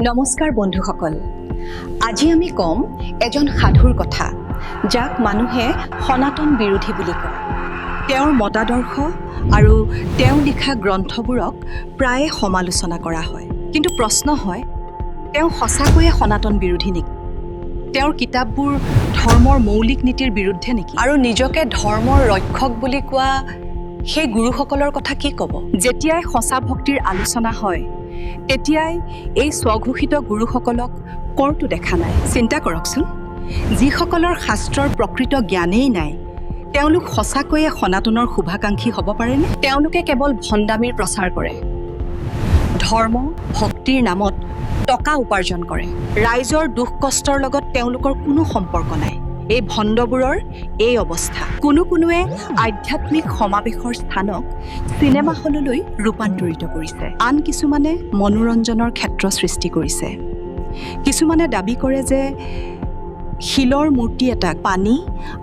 নমস্কাৰ বন্ধুসকল, আজি আমি কম এজন সাধুৰ কথা, যাক মানুহে সনাতন বিৰোধী বুলি কয়। তেওঁৰ মতাদৰ্শ আৰু তেওঁ লিখা গ্ৰন্থবোৰক প্ৰায়ে সমালোচনা কৰা হয়। কিন্তু প্ৰশ্ন হয়, তেওঁ সঁচাকৈয়ে সনাতন বিৰোধী নেকি? তেওঁৰ কিতাপবোৰ ধৰ্মৰ মৌলিক নীতিৰ বিৰুদ্ধে নেকি? আৰু নিজকে ধৰ্মৰ ৰক্ষক বুলি কোৱা সেই গুৰুসকলৰ কথা কি ক'ব? যেতিয়াই সঁচা ভক্তিৰ আলোচনা হয়, তেতিয়াই এই স্বঘোষিত গুৰুসকলক কৰতো দেখা নাই। চিন্তা কৰকচোন, যিসকলৰ শাস্ত্ৰৰ প্ৰকৃত জ্ঞানেই নাই, তেওঁলোক সঁচাকৈয়ে সনাতনৰ শুভাকাংক্ষী হ'ব পাৰেনে? তেওঁলোকে কেৱল ভণ্ডামীৰ প্ৰচাৰ কৰে, ধৰ্ম ভক্তিৰ নামত টকা উপাৰ্জন কৰে। ৰাইজৰ দুখ কষ্টৰ লগত তেওঁলোকৰ কোনো সম্পৰ্ক নাই। এই ভণ্ডবোৰৰ এই অৱস্থা। কোনোৱে আধ্যাত্মিক সমাৱেশৰ স্থানক চিনেমা হললৈ ৰূপান্তৰিত কৰিছে। আন কিছুমানে মনোৰঞ্জনৰ ক্ষেত্ৰ সৃষ্টি কৰিছে। কিছুমানে দাবী কৰে যে শিলৰ মূৰ্তি এটাক পানী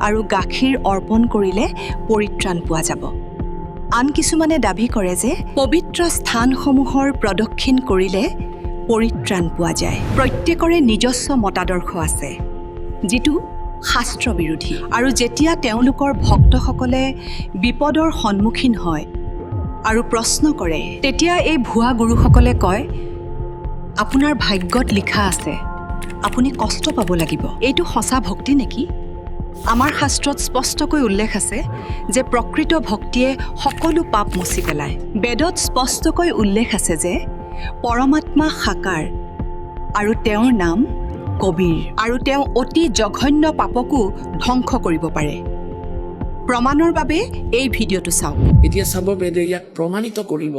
আৰু গাখীৰ অৰ্পণ কৰিলে পৰিত্ৰাণ পোৱা যাব। আন কিছুমানে দাবী কৰে যে পবিত্ৰ স্থানসমূহৰ প্ৰদক্ষিণ কৰিলে পৰিত্ৰাণ পোৱা যায়। প্ৰত্যেকৰে নিজস্ব মতাদৰ্শ আছে, যিটো শাস্ত্ৰ বিৰোধী। আৰু যেতিয়া তেওঁলোকৰ ভক্তসকলে বিপদৰ সন্মুখীন হয় আৰু প্ৰশ্ন কৰে, তেতিয়া এই ভুৱা গুৰুসকলে কয়, আপোনাৰ ভাগ্যত লিখা আছে, আপুনি কষ্ট পাব লাগিব। এইটো সঁচা ভক্তি নেকি? আমাৰ শাস্ত্ৰত স্পষ্টকৈ উল্লেখ আছে যে প্ৰকৃত ভক্তিয়ে সকলো পাপ মচি পেলায়। বেদত স্পষ্টকৈ উল্লেখ আছে যে পৰমাত্মা সাকাৰ আৰু তেওঁৰ নাম কবীৰ, আৰু তেওঁ অতি জঘন্য পাপকো ধ্বংস কৰিব পাৰে। প্ৰমাণৰ বাবে এই ভিডিঅ'টো চাওক। এতিয়া চাব, বেদে ইয়াক প্ৰমাণিত কৰিব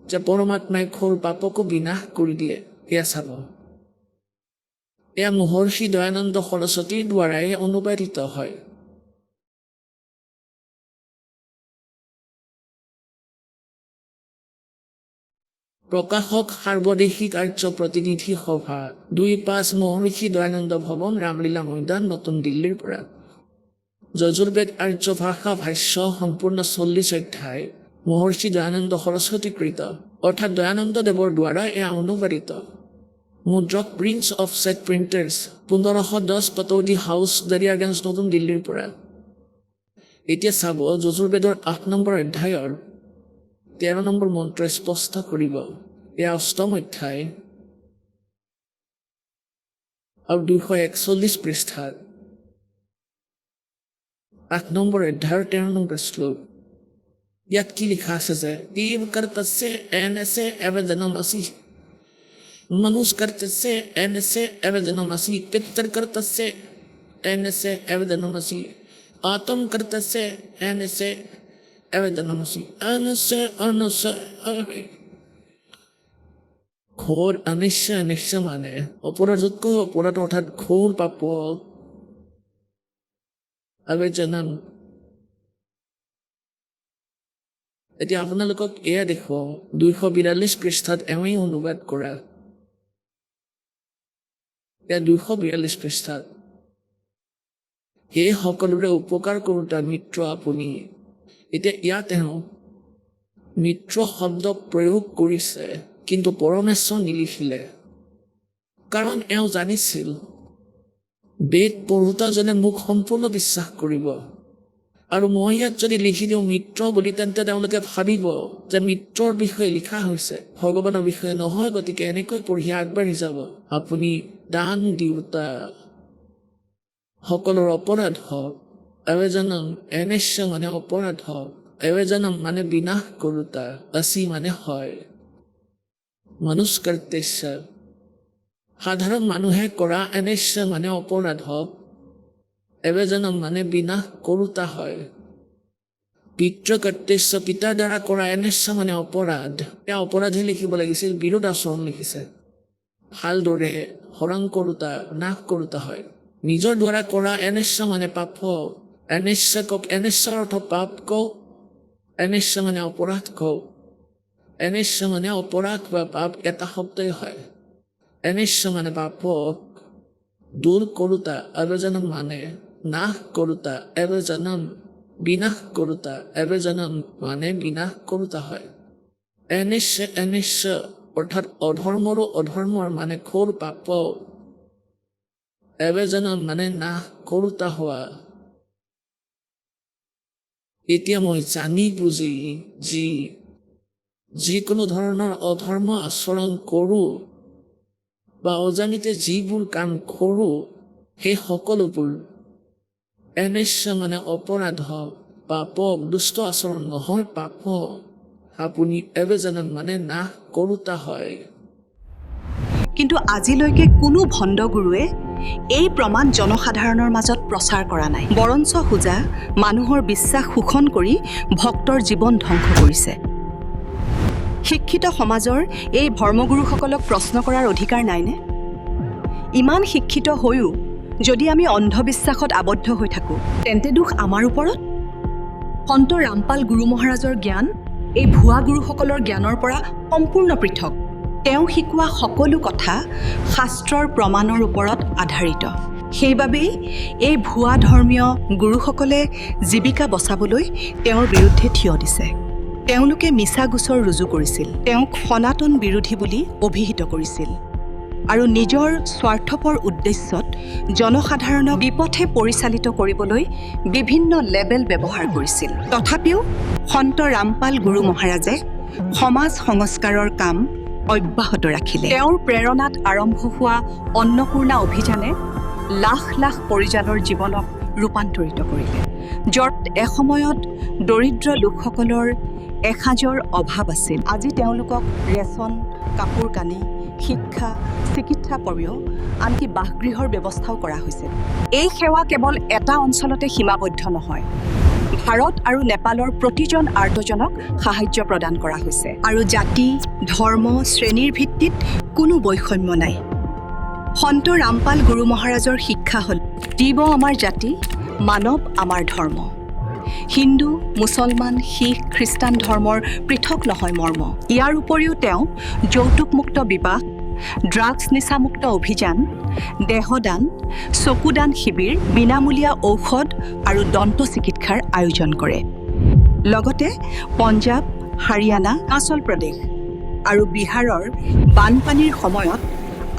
যে পৰমাত্মাই ঘোৰ পাপকো বিনাশ কৰি দিয়ে। এয়া চাব, এয়া মহৰ্ষি দয়ানন্দ সৰস্বতীৰ দ্বাৰাই অনুবাদিত হয়। প্ৰকাশক সাৰ্বদেশিক আৰ্য প্ৰতিনিধি সভা, ২-৫ মহৰ্ষি দয়ানন্দ ভৱন, ৰামলীলা মৈদান, নতুন দিল্লীৰ পৰা। যজুৰ্বেদ আৰ্য ভাষা ভাষ্য সম্পূৰ্ণ ৪০ অধ্যায় মহৰ্ষি দয়ানন্দ সৰস্বতীকৃত, অৰ্থাৎ দয়ানন্দ দেৱৰ দ্বাৰা এয়া অনুবাদিত। মুদ্ৰক Prince offset printers, ১৫১০ Pataudi house, Daryaganj, নতুন দিল্লীৰ পৰা। এতিয়া চাব, যজুৰ্বেদৰ ৮ নম্বৰ অধ্যায়ৰ ১৩ নম্বৰ মন্ত্ৰই স্পষ্ট কৰিব। এয়া ৮ম অধ্যায় আৰু ২৪১ পৃষ্ঠাত ৮ নম্বৰ অধ্যায়ৰ ১৩ নম্বৰ শ্লোক। ইয়াত কি লিখা আছে যে দেৱ কৰ্তস্য এনেছে এবেদনমসি, মনুষ্য কৰ্তস্য এনেছে এবেদনমসি, পিতৃ কৰ্তস্য এনেছে এবেদনমসি, আত্ম কৰ্তস্য এনেছে এবেদনমসি, অনস্য ঘোৰ অনিশ্চ মানে অপৰাধতকৈ অপৰাধ, অৰ্থাৎ ঘোৰ পাপ আবেদনম। এতিয়া আপোনালোকক এয়া দেখুৱাও, ২৪২ পৃষ্ঠাত এওঁই অনুবাদ কৰা। এয়া ২৪২ পৃষ্ঠাত, সেই সকলোৰে উপকাৰ কৰোতা মিত্ৰ আপুনি। এতিয়া ইয়াত তেওঁ মিত্ৰ শব্দ প্ৰয়োগ কৰিছে, কিন্তু পৰমেশ্বৰ নিলিখিলে, কাৰণ এওঁ জানিছিল বেদ পঢ়োতাজনে মোক সম্পূৰ্ণ বিশ্বাস কৰিব, আৰু মই ইয়াত যদি লিখি দিওঁ মিত্ৰ বুলি, তেন্তে তেওঁলোকে ভাবিব যে মিত্ৰৰ বিষয়ে লিখা হৈছে, ভগৱানৰ বিষয়ে নহয়। গতিকে এনেকৈ পঢ়ি আগবাঢ়ি যাব। আপুনি দান দিওঁতা সকলৰ অপৰাধ হওক, এবেজনম এনেশ্য মানে অপৰাধ হওক, এবেজনম মানে বিনাশ কৰোতা, অচি মানে হয়, মনুষ্য কৰ্তস্য সাধাৰণ মানুহে কৰা, এনেশ্য মানে অপৰাধ হওক, এবেজনম মানে বিনাশ কৰোতা হয়, পিতৃ কৰ্তস্য পিতাৰ দ্বাৰা কৰা, এনেশ্য মানে অপৰাধ। এয়া অপৰাধী লিখিব লাগিছিল, বিৰোধ আচৰণ লিখিছে। ভালদৰে হৰণ কৰোতা, নাশ কৰোতা হয়। নিজৰ দ্বাৰা কৰা এনেশ্য মানে পাপ, এনেশ্য কওক, এনেশ্বৰ অৰ্থ পাপ কওক, এনেশ্য মানে অপৰাধ কওক। এনেশ্য মানে অপৰাধ বা পাপ এটা শব্দই হয়। এনেশ্য মানে পাপক দূৰ কৰোতা, এবেজনম মানে নাশ কৰোতা, এবেজনম বিনাশ কৰোতা, এবেজনম মানে বিনাশ কৰোতা হয়। এনেশ্য অৰ্থাৎ অধৰ্মৰো অধৰ্মৰ মানে ঘোৰ পাপ এবেজনম মানে নাশ কৰোতা হোৱা এতিয়া মই জানি বুজি যিকোনো ধৰণৰ অধৰ্ম আচৰণ কৰোঁ বা অজানিতে যিবোৰ কাম কৰোঁ সেই সকলোবোৰ এনেশ্য মানে অপৰাধ পাপ দুষ্ট আচৰণ নহয় পাপ আপুনি এবেজনম মানে নাশ কৰোতা হয়। কিন্তু আজিলৈকে কোনো ভণ্ড গুৰুৱে এই প্ৰমাণ জনসাধাৰণৰ মাজত প্ৰচাৰ কৰা নাই। বৰঞ্চ হোজা মানুহৰ বিশ্বাস শোষণ কৰি ভক্তৰ জীৱন ধ্বংস কৰিছে। শিক্ষিত সমাজৰ এই ধৰ্মগুৰুসকলক প্ৰশ্ন কৰাৰ অধিকাৰ নাইনে? ইমান শিক্ষিত হৈও যদি আমি অন্ধবিশ্বাসত আবদ্ধ হৈ থাকোঁ তেন্তে দুখ আমাৰ ওপৰত। সন্ত ৰামপাল গুৰু মহাৰাজৰ জ্ঞান এই ভুৱা গুৰুসকলৰ জ্ঞানৰ পৰা সম্পূৰ্ণ পৃথক। তেওঁ শিকোৱা সকলো কথা শাস্ত্ৰৰ প্ৰমাণৰ ওপৰত আধাৰিত। সেইবাবেই এই ভুৱা ধৰ্মীয় গুৰুসকলে জীৱিকা বচাবলৈ তেওঁৰ বিৰুদ্ধে থিয় দিছে। তেওঁলোকে মিছা গোচৰ ৰুজু কৰিছিল, তেওঁক সনাতন বিৰোধী বুলি অভিহিত কৰিছিল আৰু নিজৰ স্বাৰ্থপৰ উদ্দেশ্যত জনসাধাৰণক বিপথে পৰিচালিত কৰিবলৈ বিভিন্ন লেবেল ব্যৱহাৰ কৰিছিল। তথাপিও সন্ত ৰামপাল গুৰু মহাৰাজে সমাজ সংস্কাৰৰ কাম অব্যাহত ৰাখিলে। তেওঁৰ প্ৰেৰণাত আৰম্ভ হোৱা অন্নপূৰ্ণা অভিযানে লাখ লাখ পৰিয়ালৰ জীৱনক ৰূপান্তৰিত কৰিলে। য'ত এসময়ত দৰিদ্ৰ লোকসকলৰ এসাঁজৰ অভাৱ আছিল, আজি তেওঁলোকক ৰেচন, কাপোৰ কানি, শিক্ষা, চিকিৎসা পৰিও আনকি বাসগৃহৰ ব্যৱস্থাও কৰা হৈছে। এই সেৱা কেৱল এটা অঞ্চলতে সীমাবদ্ধ নহয়, ভাৰত আৰু নেপালৰ প্ৰতিজন আৰ্তজনক সাহায্য প্ৰদান কৰা হৈছে। আৰু জাতি, ধৰ্ম, শ্ৰেণীৰ ভিত্তিত কোনো বৈষম্য নাই। সন্ত ৰামপাল গুৰু মহাৰাজৰ শিক্ষা হ'ল জীৱ আমাৰ জাতি, মানৱ আমাৰ ধৰ্ম। হিন্দু, মুছলমান, শিখ, খ্ৰীষ্টান ধৰ্মৰ পৃথক নহয় মৰ্ম। ইয়াৰ উপৰিও তেওঁ যৌতুকমুক্ত বিবাহ, ড্ৰাগছ নিচামুক্ত অভিযান, দেহদান, চকুদান শিবিৰ, বিনামূলীয়া ঔষধ আৰু দন্ত চিকিৎসাৰ আয়োজন কৰে। লগতে পঞ্জাৱ, হাৰিয়ানা, হিমাচল প্ৰদেশ আৰু বিহাৰৰ বানপানীৰ সময়ত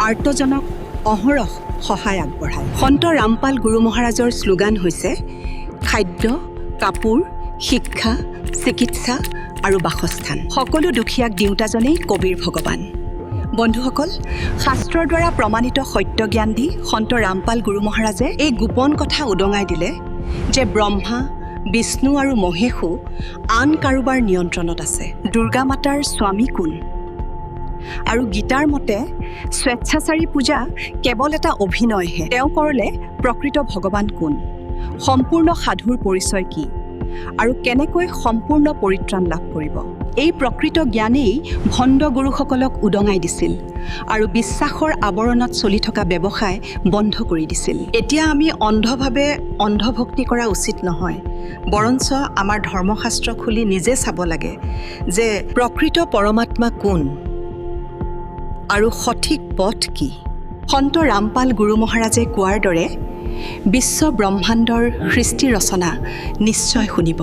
আৰ্তজনক অহৰহ সহায় আগবঢ়ায়। সন্ত ৰামপাল গুৰু মহাৰাজৰ শ্লোগান হৈছে খাদ্য, কাপোৰ, শিক্ষা, চিকিৎসা আৰু বাসস্থান। সকলো দুখীয়াক দিওঁতাজনেই কবিৰ ভগৱান। বন্ধুসকল, শাস্ত্ৰৰ দ্বাৰা প্ৰমাণিত সত্য জ্ঞান দি সন্ত ৰামপাল গুৰু মহাৰাজে এই গোপন কথা উদঙাই দিলে যে ব্ৰহ্মা, বিষ্ণু আৰু মহেশো আন কাৰোবাৰ নিয়ন্ত্ৰণত আছে। দুৰ্গা মাতাৰ স্বামী কোন? আৰু গীতাৰ মতে স্বেচ্ছাচাৰী পূজা কেৱল এটা অভিনয়হে। তেওঁ কৰলে প্ৰকৃত ভগৱান কোন? সম্পূৰ্ণ সাধুৰ পৰিচয় কি? আৰু কেনেকৈ সম্পূৰ্ণ পৰিত্ৰাণ লাভ কৰিব? এই প্ৰকৃত জ্ঞানেই ভণ্ড গুৰুসকলক উদঙাই দিছিল আৰু বিশ্বাসৰ আৱৰণত চলি থকা ব্যৱসায় বন্ধ কৰি দিছিল। এতিয়া আমি অন্ধভাৱে অন্ধভক্তি কৰা উচিত নহয়, বৰঞ্চ আমাৰ ধৰ্মশাস্ত্ৰ খুলি নিজে চাব লাগে যে প্ৰকৃত পৰমাত্মা কোন আৰু সঠিক পথ কি। সন্ত ৰামপাল গুৰু মহাৰাজে কোৱাৰ দৰে বিশ্ব ব্ৰহ্মাণ্ডৰ সৃষ্টি ৰচনা নিশ্চয় শুনিব।